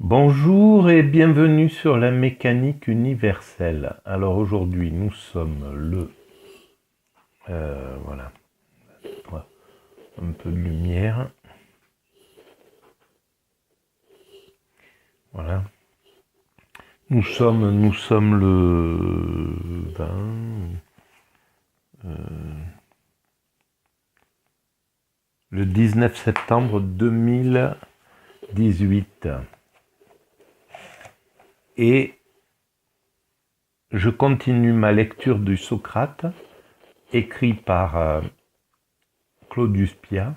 Bonjour et bienvenue sur la mécanique universelle. Alors aujourd'hui nous sommes voilà, un peu de lumière. Voilà. Nous sommes le 20, le 19 septembre 2018. Et je continue ma lecture du Socrate, écrit par Claudius Pia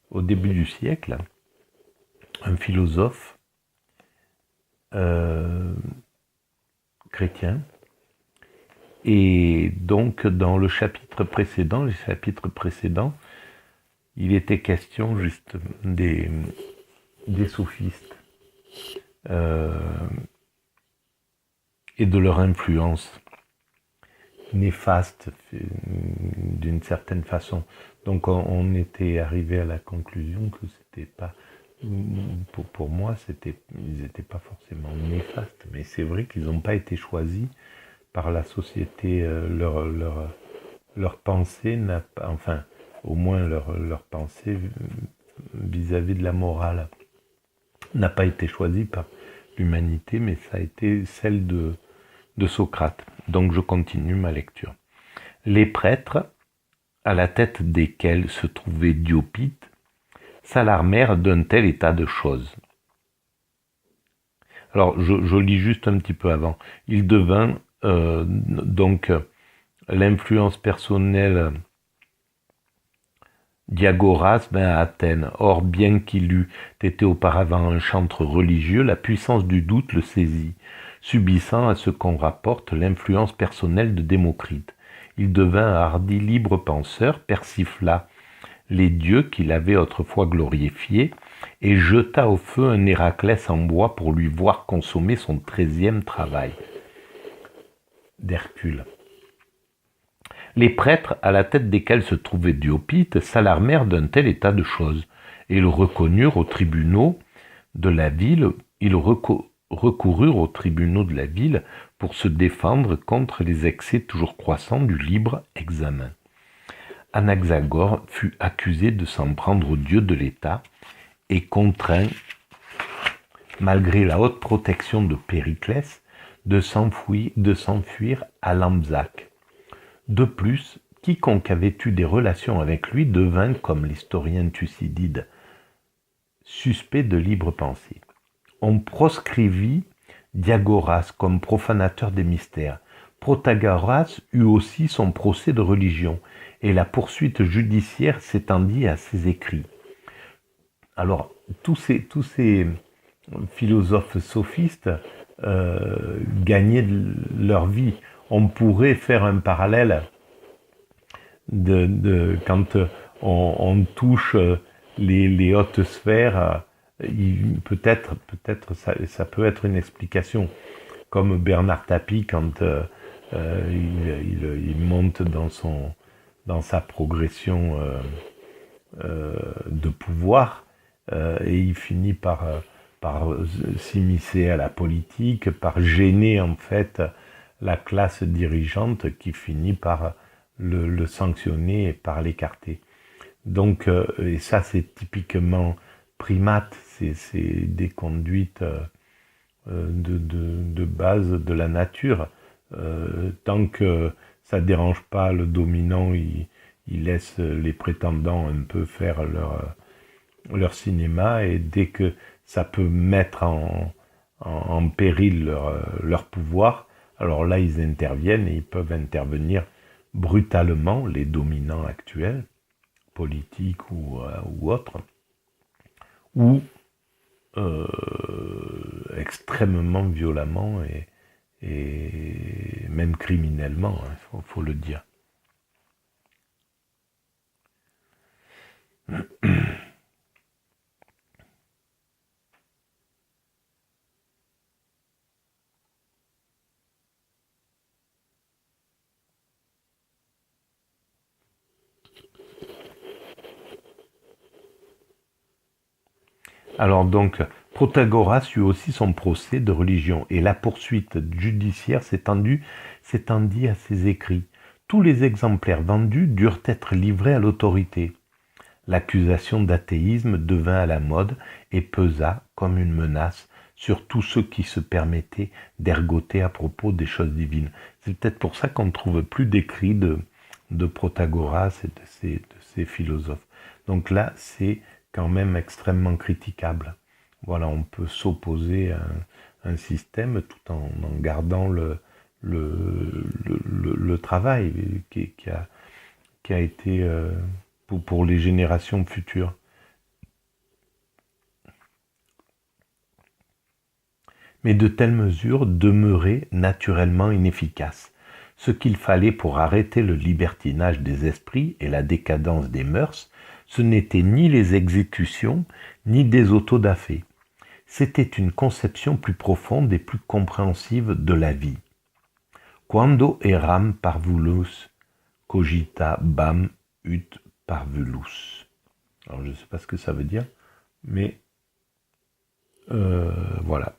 au début du siècle, un philosophe chrétien. Et donc dans les chapitres précédents, il était question juste des sophistes et de leur influence néfaste d'une certaine façon. Donc on était arrivé à la conclusion que c'était pas, pour moi, ils n'étaient pas forcément néfastes, mais c'est vrai qu'ils n'ont pas été choisis par la société. Leur pensée n'a pas, enfin, au moins leur pensée vis-à-vis de la morale n'a pas été choisie par l'humanité, mais ça a été celle de Socrate. Donc je continue ma lecture. Les prêtres, à la tête desquels se trouvait Diopite, s'alarmèrent d'un tel état de choses. Alors je lis juste un petit peu avant. Il devint donc l'influence personnelle Diagoras vint à Athènes. Or, bien qu'il eût été auparavant un chantre religieux, la puissance du doute le saisit, subissant à ce qu'on rapporte l'influence personnelle de Démocrite. Il devint un hardi libre penseur, persifla les dieux qu'il avait autrefois glorifiés, et jeta au feu un Héraclès en bois pour lui voir consommer son 13e travail d'Hercule. Les prêtres, à la tête desquels se trouvait Diopite, s'alarmèrent d'un tel état de choses, et le reconnurent aux tribunaux de la ville. Ils recoururent aux tribunaux de la ville pour se défendre contre les excès toujours croissants du libre examen. Anaxagore fut accusé de s'en prendre aux dieux de l'État et contraint, malgré la haute protection de Périclès, de s'enfuir à Lampsaque. De plus, quiconque avait eu des relations avec lui devint, comme l'historien Thucydide, suspect de libre pensée. On proscrivit Diagoras comme profanateur des mystères. Protagoras eut aussi son procès de religion, et la poursuite judiciaire s'étendit à ses écrits. Alors, tous ces philosophes sophistes gagnaient leur vie. On pourrait faire un parallèle quand on touche les hautes sphères, peut-être ça peut être une explication, comme Bernard Tapie quand il monte dans sa progression de pouvoir, et il finit par s'immiscer à la politique, par gêner en fait la classe dirigeante qui finit par le sanctionner et par l'écarter. Donc, et ça c'est typiquement primate, c'est des conduites de base de la nature. Tant que ça ne dérange pas le dominant, il laisse les prétendants un peu faire leur cinéma, et dès que ça peut mettre en péril leur pouvoir, alors là ils interviennent, et ils peuvent intervenir brutalement, les dominants actuels, politiques ou autres, ou extrêmement violemment et même criminellement, faut le dire. Alors donc, Protagoras eut aussi son procès de religion et la poursuite judiciaire s'étendit à ses écrits. Tous les exemplaires vendus durent être livrés à l'autorité. L'accusation d'athéisme devint à la mode et pesa comme une menace sur tous ceux qui se permettaient d'ergoter à propos des choses divines. C'est peut-être pour ça qu'on ne trouve plus d'écrits de Protagoras et de ces philosophes. Donc là, c'est quand même extrêmement critiquable. Voilà, on peut s'opposer à un système tout en gardant le travail qui a été pour les générations futures. Mais de telles mesures demeuraient naturellement inefficaces. Ce qu'il fallait pour arrêter le libertinage des esprits et la décadence des mœurs, ce n'étaient ni les exécutions, ni des autodafés. C'était une conception plus profonde et plus compréhensive de la vie. Quando eram parvulus, cogita bam ut parvulus. Alors je ne sais pas ce que ça veut dire, mais voilà.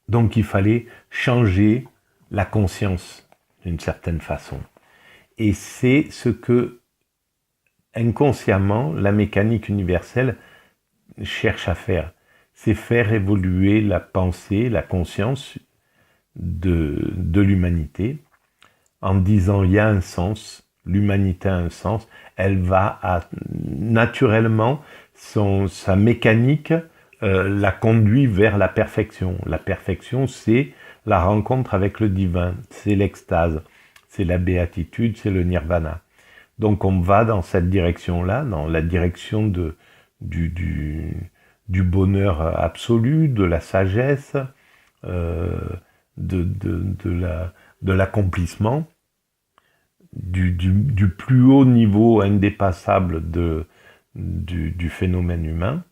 Donc il fallait changer la conscience d'une certaine façon. Et c'est ce que inconsciemment la mécanique universelle cherche à faire. C'est faire évoluer la pensée, la conscience de l'humanité en disant il y a un sens, l'humanité a un sens, elle va naturellement, sa mécanique la conduit vers la perfection. La perfection, c'est la rencontre avec le divin, c'est l'extase, c'est la béatitude, c'est le nirvana. Donc on va dans cette direction-là, dans la direction du bonheur absolu, de la sagesse, de l'accomplissement, du plus haut niveau indépassable du phénomène humain.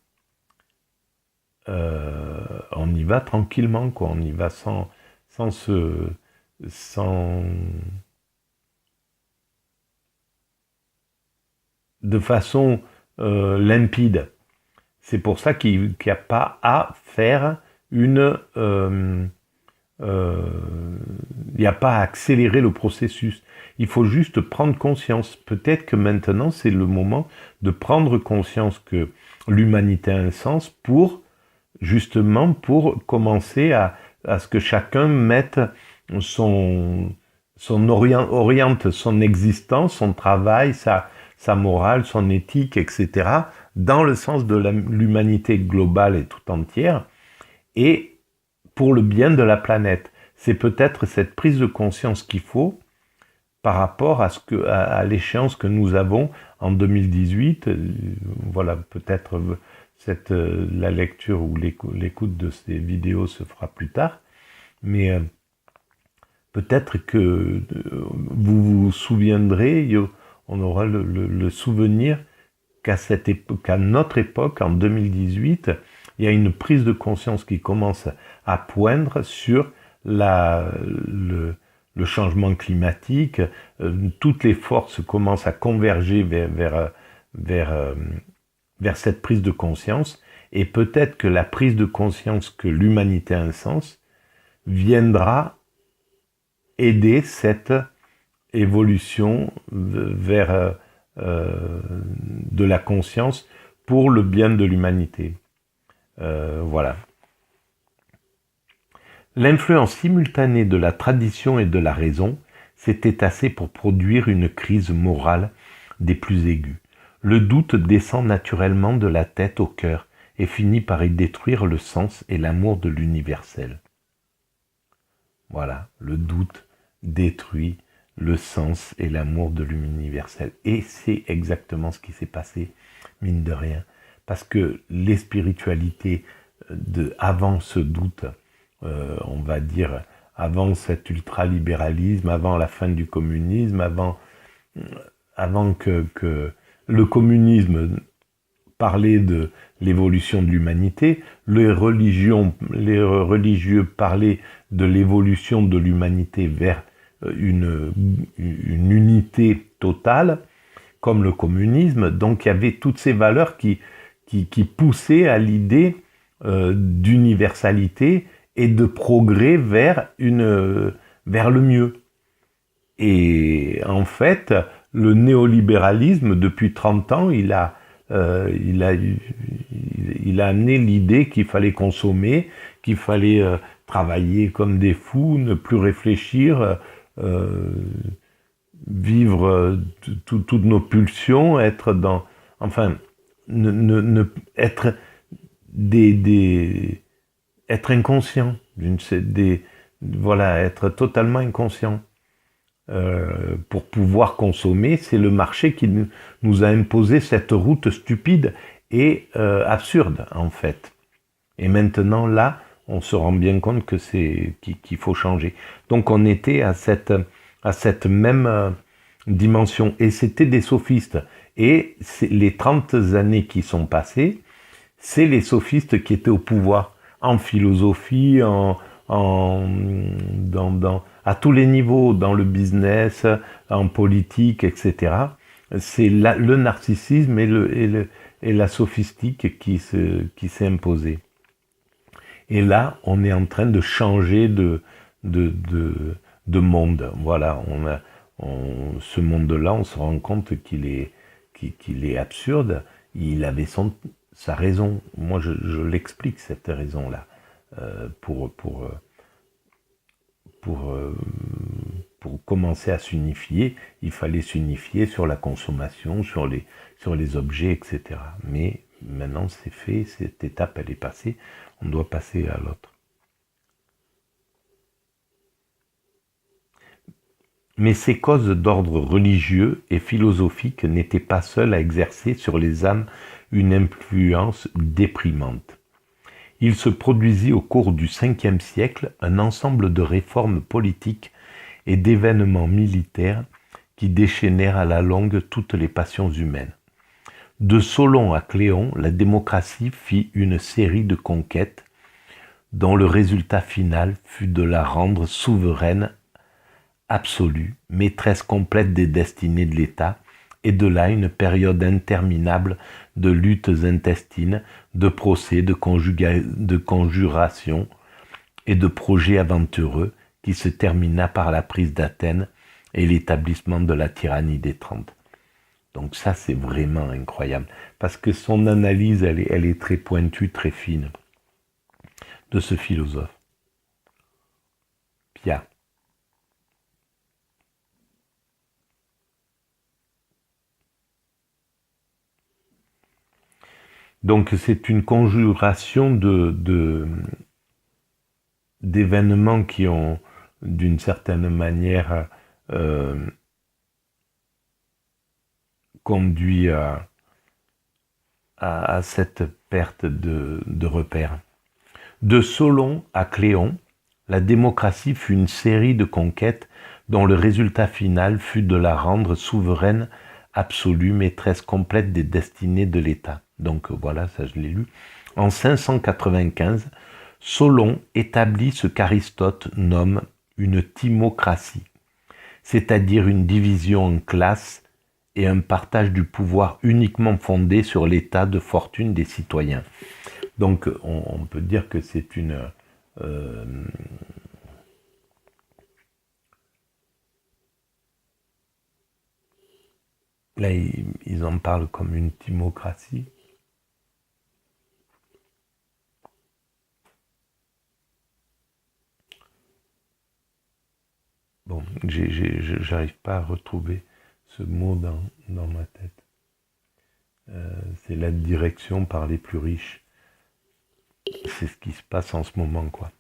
On y va tranquillement, quoi. On y va de façon limpide. C'est pour ça qu'il n'y a pas à faire il n'y a pas à accélérer le processus. Il faut juste prendre conscience. Peut-être que maintenant, c'est le moment de prendre conscience que l'humanité a un sens pour commencer à ce que chacun mette oriente son existence, son travail, sa morale, son éthique, etc., dans le sens de l'humanité globale et tout entière, et pour le bien de la planète. C'est peut-être cette prise de conscience qu'il faut par rapport à l'échéance que nous avons en 2018. Voilà, peut-être la lecture ou l'écoute de ces vidéos se fera plus tard, mais peut-être que vous vous souviendrez, on aura le souvenir qu'à notre époque, en 2018, il y a une prise de conscience qui commence à poindre sur le changement climatique. Toutes les forces commencent à converger vers cette prise de conscience, et peut-être que la prise de conscience que l'humanité a un sens viendra aider cette évolution vers de la conscience pour le bien de l'humanité. Voilà. L'influence simultanée de la tradition et de la raison s'était assez pour produire une crise morale des plus aiguës. Le doute descend naturellement de la tête au cœur et finit par y détruire le sens et l'amour de l'universel. Voilà, le doute détruit le sens et l'amour de l'universel. Et c'est exactement ce qui s'est passé, mine de rien. Parce que les spiritualités avant ce doute, on va dire, avant cet ultralibéralisme, avant la fin du communisme, avant que le communisme parlait de l'évolution de l'humanité, les religieux parlaient de l'évolution de l'humanité vers une unité totale. comme le communisme. Donc il y avait toutes ces valeurs qui poussaient à l'idée d'universalité et de progrès vers le mieux. Et en fait, le néolibéralisme, depuis 30 ans, il a amené l'idée qu'il fallait consommer, qu'il fallait travailler comme des fous, ne plus réfléchir, vivre toutes nos pulsions, être dans, enfin, être être inconscient, voilà, être totalement inconscient. Pour pouvoir consommer, c'est le marché qui nous a imposé cette route stupide et absurde en fait. Et maintenant là, on se rend bien compte que qu'il faut changer. Donc on était à cette même dimension et c'était des sophistes. Et les 30 années qui sont passées, c'est les sophistes qui étaient au pouvoir en philosophie, à tous les niveaux, dans le business, en politique, etc. C'est le narcissisme et la sophistique qui s'est imposé. Et là, on est en train de changer de monde. Voilà, ce monde-là, on se rend compte qu'il est absurde. Il avait sa raison. Moi, je l'explique, cette raison-là, pour commencer à s'unifier. Il fallait s'unifier sur la consommation, sur les objets, etc. Mais maintenant, c'est fait, cette étape, elle est passée. On doit passer à l'autre. Mais ces causes d'ordre religieux et philosophique n'étaient pas seules à exercer sur les âmes une influence déprimante. Il se produisit au cours du Ve siècle un ensemble de réformes politiques et d'événements militaires qui déchaînèrent à la longue toutes les passions humaines. De Solon à Cléon, la démocratie fit une série de conquêtes dont le résultat final fut de la rendre souveraine absolue, maîtresse complète des destinées de l'État, et de là une période interminable de luttes intestines, de procès, de conjurations et de projets aventureux qui se termina par la prise d'Athènes et l'établissement de la tyrannie des 30. Donc ça, c'est vraiment incroyable, parce que son analyse, elle est très pointue, très fine, de ce philosophe. Pia. Donc c'est une conjuration d'événements qui ont, d'une certaine manière, conduit à cette perte de repères. De Solon à Cléon, la démocratie fut une série de conquêtes dont le résultat final fut de la rendre souveraine absolue, maîtresse complète des destinées de l'État. Donc voilà, ça je l'ai lu. En 595, Solon établit ce qu'Aristote nomme une timocratie, c'est-à-dire une division en classes et un partage du pouvoir uniquement fondé sur l'état de fortune des citoyens. Donc on peut dire que c'est une... là, ils en parlent comme une timocratie. Bon, j'arrive pas à retrouver ce mot dans ma tête. C'est la direction par les plus riches. C'est ce qui se passe en ce moment, quoi.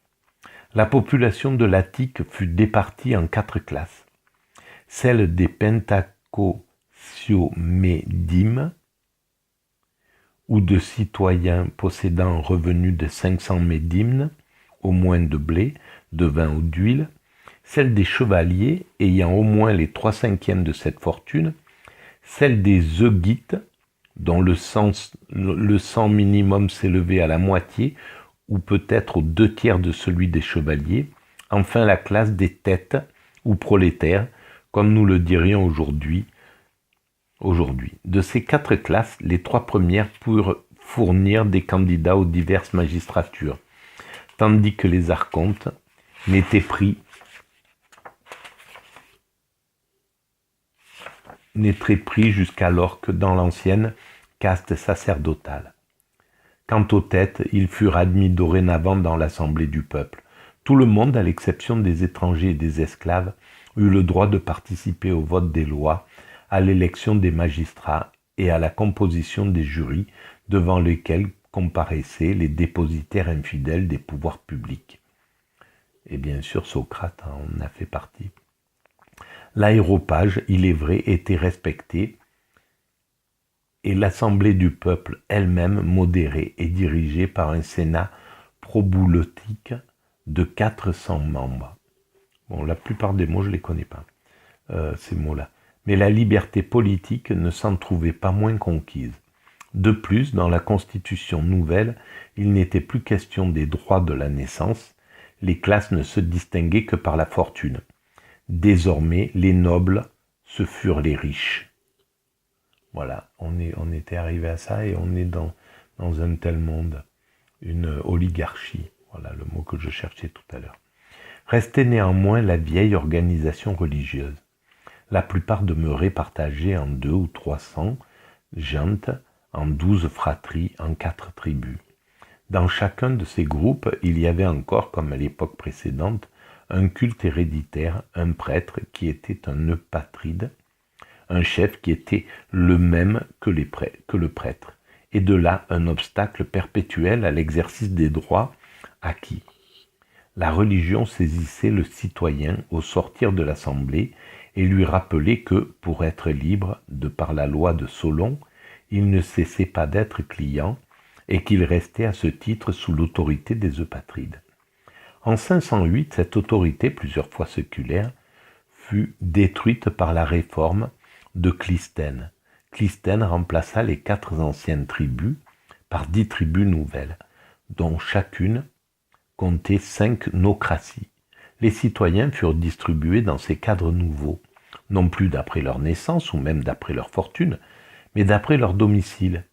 La population de l'Attique fut départie en 4 classes. Celle des pentacociomédimes, ou de citoyens possédant un revenu de 500 médimnes, au moins de blé, de vin ou d'huile, celle des chevaliers ayant au moins les 3/5 de cette fortune, celle des eugites, dont le sang minimum s'élevait à la moitié, ou peut-être aux 2/3 de celui des chevaliers, enfin la classe des têtes, ou prolétaires, comme nous le dirions aujourd'hui, aujourd'hui. De ces 4 classes, les 3 premières purent fournir des candidats aux diverses magistratures, tandis que les archontes n'étaient pris jusqu'alors que dans l'ancienne caste sacerdotale. Quant aux têtes, ils furent admis dorénavant dans l'assemblée du peuple. Tout le monde, à l'exception des étrangers et des esclaves, eut le droit de participer au vote des lois, à l'élection des magistrats et à la composition des jurys devant lesquels comparaissaient les dépositaires infidèles des pouvoirs publics. Et bien sûr, Socrate en a fait partie. L'aéropage, il est vrai, était respecté, et l'assemblée du peuple elle-même modérée et dirigée par un sénat proboulotique de 400 membres. Bon, la plupart des mots, je ne les connais pas, ces mots-là. Mais la liberté politique ne s'en trouvait pas moins conquise. De plus, dans la Constitution nouvelle, il n'était plus question des droits de la naissance. Les classes ne se distinguaient que par la fortune. Désormais, les nobles, ce furent les riches. Voilà, on était arrivé à ça et on est dans un tel monde, une oligarchie. Voilà le mot que je cherchais tout à l'heure. Restait néanmoins la vieille organisation religieuse. La plupart demeuraient partagées en 200 ou 300 gentes, en 12 fratries, en 4 tribus. Dans chacun de ces groupes, il y avait encore, comme à l'époque précédente, un culte héréditaire, un prêtre qui était un eupatride, un chef qui était le même que le prêtre, et de là un obstacle perpétuel à l'exercice des droits acquis. La religion saisissait le citoyen au sortir de l'assemblée et lui rappelait que, pour être libre, de par la loi de Solon, il ne cessait pas d'être client et qu'il restait à ce titre sous l'autorité des eupatrides. En 508, cette autorité, plusieurs fois séculaire, fut détruite par la réforme de Clisthène. Clisthène remplaça les 4 anciennes tribus par 10 tribus nouvelles, dont chacune comptait 5 nocraties. Les citoyens furent distribués dans ces cadres nouveaux, non plus d'après leur naissance ou même d'après leur fortune, mais d'après leur domicile.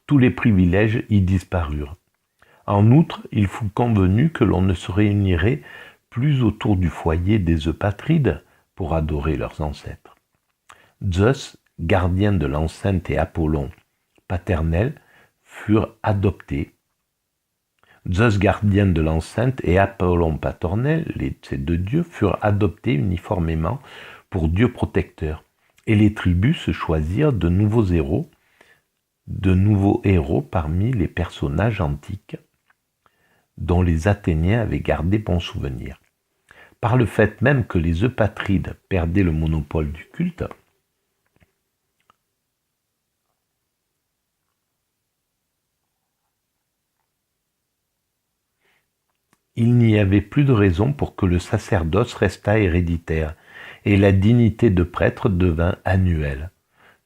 Tous les privilèges y disparurent. En outre, il fut convenu que l'on ne se réunirait plus autour du foyer des eupatrides pour adorer leurs ancêtres. Zeus, gardien de l'enceinte, et Apollon, paternel, furent adoptés. Zeus, gardien de l'enceinte, et Apollon paternel, ces 2 dieux, furent adoptés uniformément pour dieux protecteurs, et les tribus se choisirent de nouveaux héros parmi les personnages antiques dont les Athéniens avaient gardé bon souvenir. Par le fait même que les eupatrides perdaient le monopole du culte, il n'y avait plus de raison pour que le sacerdoce restât héréditaire, et la dignité de prêtre devint annuelle.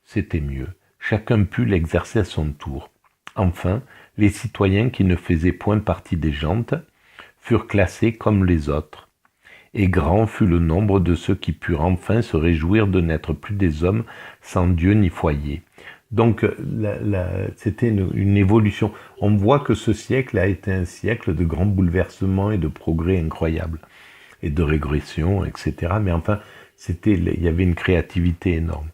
C'était mieux, chacun put l'exercer à son tour. Enfin, les citoyens qui ne faisaient point partie des gentes furent classés comme les autres, et grand fut le nombre de ceux qui purent enfin se réjouir de n'être plus des hommes sans Dieu ni foyer. Donc c'était une évolution. On voit que ce siècle a été un siècle de grands bouleversements et de progrès incroyables, et de régression, etc. Mais enfin, il y avait une créativité énorme.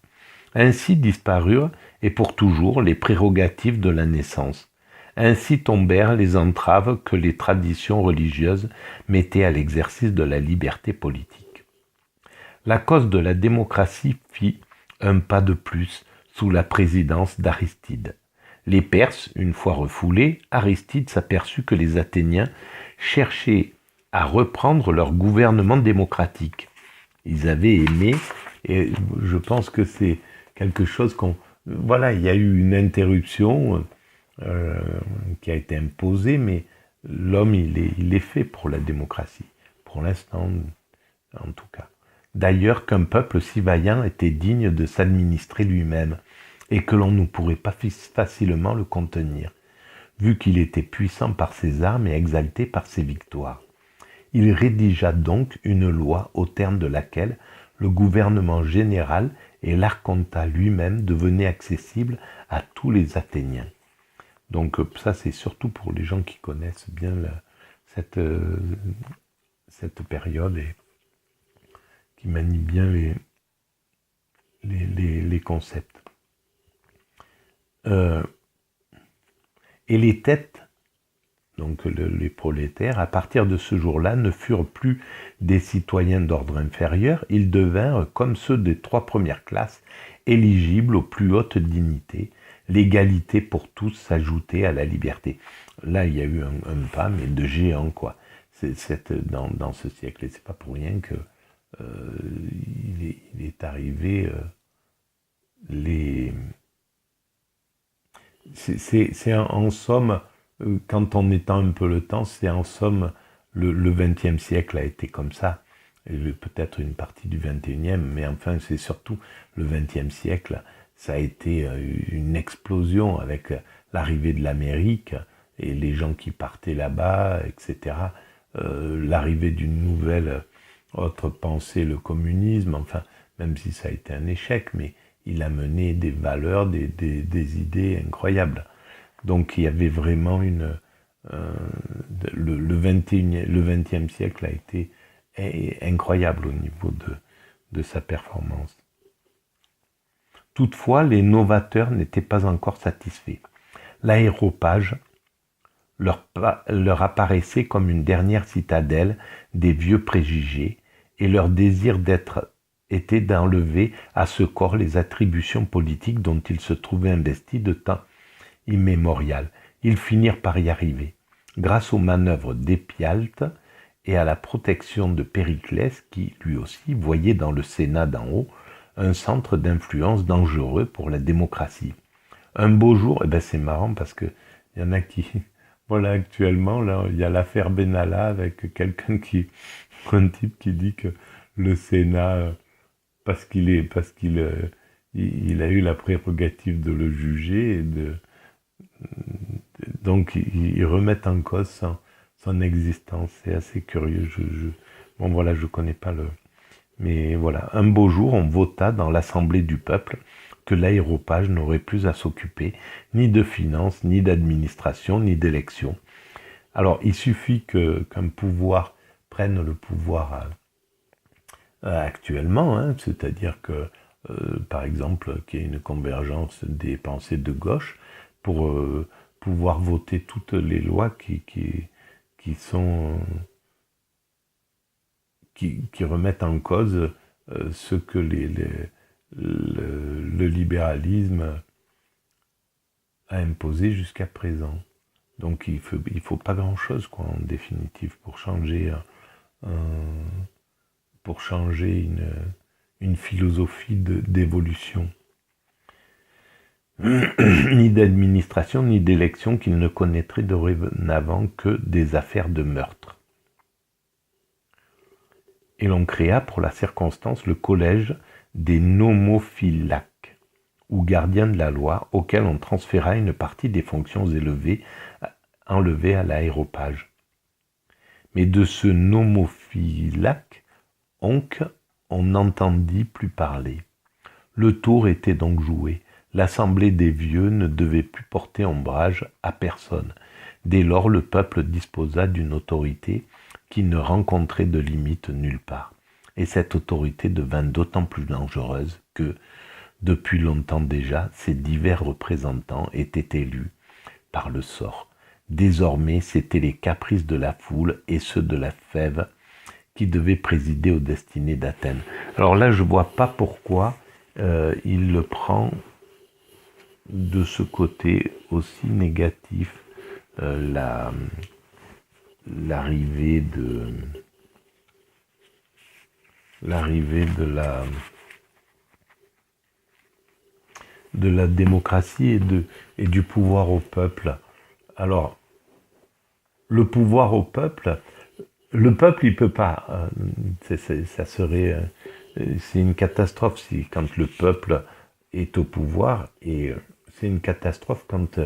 Ainsi disparurent, et pour toujours, les prérogatives de la naissance. Ainsi tombèrent les entraves que les traditions religieuses mettaient à l'exercice de la liberté politique. La cause de la démocratie fit un pas de plus sous la présidence d'Aristide. Les Perses, une fois refoulés, Aristide s'aperçut que les Athéniens cherchaient à reprendre leur gouvernement démocratique. Ils avaient aimé, et je pense que c'est quelque chose voilà, il y a eu une interruption qui a été imposée, mais l'homme, il est fait pour la démocratie, pour l'instant, en tout cas. D'ailleurs, qu'un peuple si vaillant était digne de s'administrer lui-même, et que l'on ne pourrait pas facilement le contenir, vu qu'il était puissant par ses armes et exalté par ses victoires. Il rédigea donc une loi au terme de laquelle le gouvernement général et l'Archonta lui-même devenait accessible à tous les Athéniens. Donc ça, c'est surtout pour les gens qui connaissent bien cette période et qui manient bien les concepts. Et les têtes, donc les prolétaires, à partir de ce jour-là, ne furent plus des citoyens d'ordre inférieur, ils devinrent, comme ceux des 3 premières classes, éligibles aux plus hautes dignités. L'égalité pour tous s'ajoutait à la liberté. Là, il y a eu un pas, mais de géant, quoi. Dans ce siècle, et c'est pas pour rien que il est arrivé c'est en somme, quand on étend un peu le temps, c'est en somme le XXe siècle a été comme ça, et peut-être une partie du XXIe, mais enfin c'est surtout le XXe siècle, ça a été une explosion avec l'arrivée de l'Amérique et les gens qui partaient là-bas, etc. L'arrivée d'une nouvelle autre pensée, le communisme, enfin, même si ça a été un échec, mais il a mené des valeurs, des idées incroyables. Donc il y avait vraiment le XXe siècle a été incroyable au niveau de sa performance. Toutefois, les novateurs n'étaient pas encore satisfaits. L'aéropage leur apparaissait comme une dernière citadelle des vieux préjugés, et leur désir d'être était d'enlever à ce corps les attributions politiques dont ils se trouvaient investis de temps immémorial. Ils finirent par y arriver, grâce aux manœuvres d'Épialte et à la protection de Périclès qui, lui aussi, voyait dans le Sénat d'en haut un centre d'influence dangereux pour la démocratie. Un beau jour, et c'est marrant parce que il y en a qui... Voilà, actuellement, là, il y a l'affaire Benalla avec un type qui dit que le Sénat, parce qu'il a eu la prérogative de le juger, donc ils remettent en cause son existence. C'est assez curieux. Bon voilà, je connais pas mais voilà, un beau jour, on vota dans l'Assemblée du peuple que l'aéropage n'aurait plus à s'occuper ni de finances, ni d'administration, ni d'élection. Alors, il suffit qu'un pouvoir prenne le pouvoir actuellement, hein, c'est-à-dire que, par exemple, qu'il y ait une convergence des pensées de gauche pour pouvoir voter toutes les lois qui remettent en cause ce que le libéralisme a imposé jusqu'à présent. Donc il faut pas grand-chose, quoi, en définitive, pour changer une philosophie d'évolution. Ni d'administration, ni d'élection qu'il ne connaîtrait dorénavant que des affaires de meurtre. Et l'on créa pour la circonstance le collège des nomophylaques, ou gardiens de la loi, auquel on transféra une partie des fonctions enlevées à l'aéropage. Mais de ce nomophylaque, on n'entendit plus parler. Le tour était donc joué. L'assemblée des vieux ne devait plus porter ombrage à personne. Dès lors, le peuple disposa d'une autorité qui ne rencontrait de limite nulle part. Et cette autorité devint d'autant plus dangereuse que, depuis longtemps déjà, ces divers représentants étaient élus par le sort. Désormais, c'étaient les caprices de la foule et ceux de la fève qui devaient présider aux destinées d'Athènes. Alors là, je ne vois pas pourquoi il le prend de ce côté aussi négatif, l'arrivée de la démocratie et du pouvoir au peuple. Alors, le pouvoir au peuple, le peuple, il peut pas. Ça serait, c'est une catastrophe quand le peuple est au pouvoir, et c'est une catastrophe quand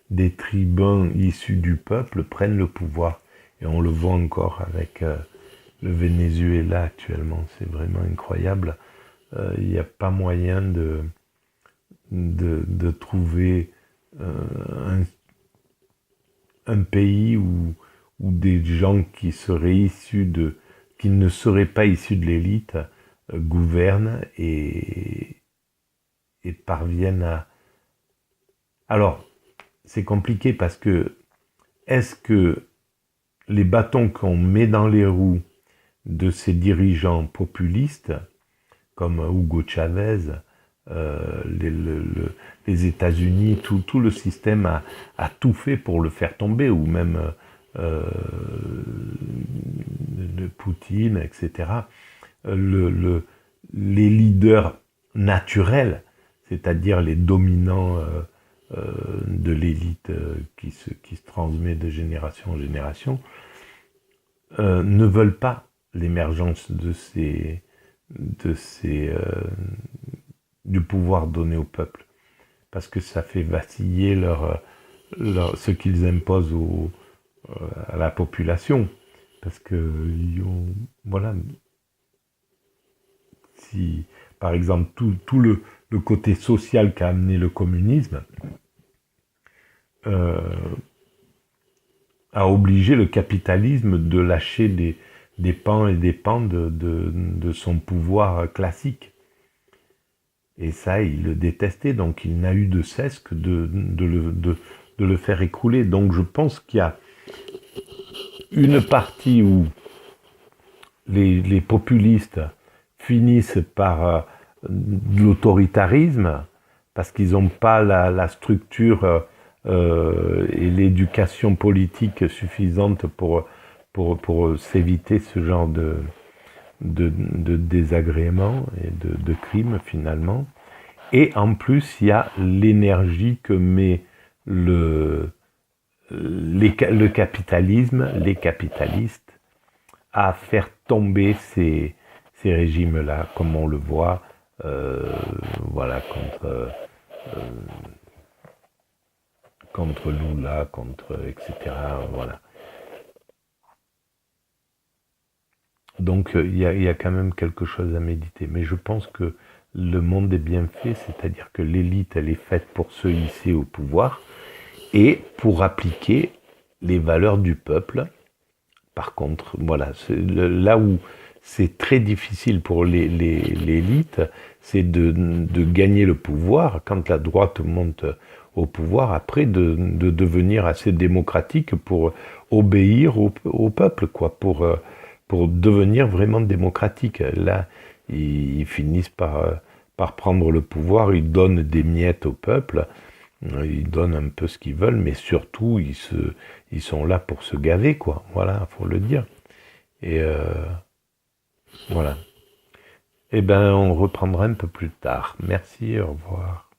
des tribuns issus du peuple prennent le pouvoir. Et on le voit encore avec le Venezuela actuellement. C'est vraiment incroyable il n'y a pas moyen de trouver un pays où des gens qui ne seraient pas issus de l'élite gouvernent et parviennent à... Alors, c'est compliqué parce que est-ce que les bâtons qu'on met dans les roues de ces dirigeants populistes, comme Hugo Chavez, les États-Unis, tout le système a tout fait pour le faire tomber, ou même de Poutine, etc. Les leaders naturels, c'est-à-dire les dominants de l'élite qui se transmet de génération en génération, ne veulent pas l'émergence du pouvoir donné au peuple, parce que ça fait vaciller ce qu'ils imposent à la population, parce que voilà, si par exemple tout le côté social qu'a amené le communisme a obligé le capitalisme de lâcher des pans et des pans de son pouvoir classique. Et ça, il le détestait, donc il n'a eu de cesse que de le faire écrouler. Donc je pense qu'il y a une partie où les populistes finissent par de l'autoritarisme, parce qu'ils n'ont pas la structure et l'éducation politique suffisante pour s'éviter ce genre de désagréments et de crimes finalement. Et en plus, il y a l'énergie que met le capitalisme, les capitalistes, à faire tomber ces régimes-là, comme on le voit, voilà, contre Lula, etc. Voilà. Donc il y a quand même quelque chose à méditer. Mais je pense que le monde est bien fait, c'est-à-dire que l'élite, elle est faite pour se hisser au pouvoir et pour appliquer les valeurs du peuple. Par contre, voilà, là où c'est très difficile pour l'élite, c'est de gagner le pouvoir. Quand la droite monte au pouvoir, après de devenir assez démocratique pour obéir au peuple, quoi, pour devenir vraiment démocratique. Là, ils finissent par prendre le pouvoir, ils donnent des miettes au peuple, ils donnent un peu ce qu'ils veulent, mais surtout, ils sont là pour se gaver, quoi. Voilà, faut le dire. Et voilà. Eh ben, on reprendra un peu plus tard. Merci, au revoir.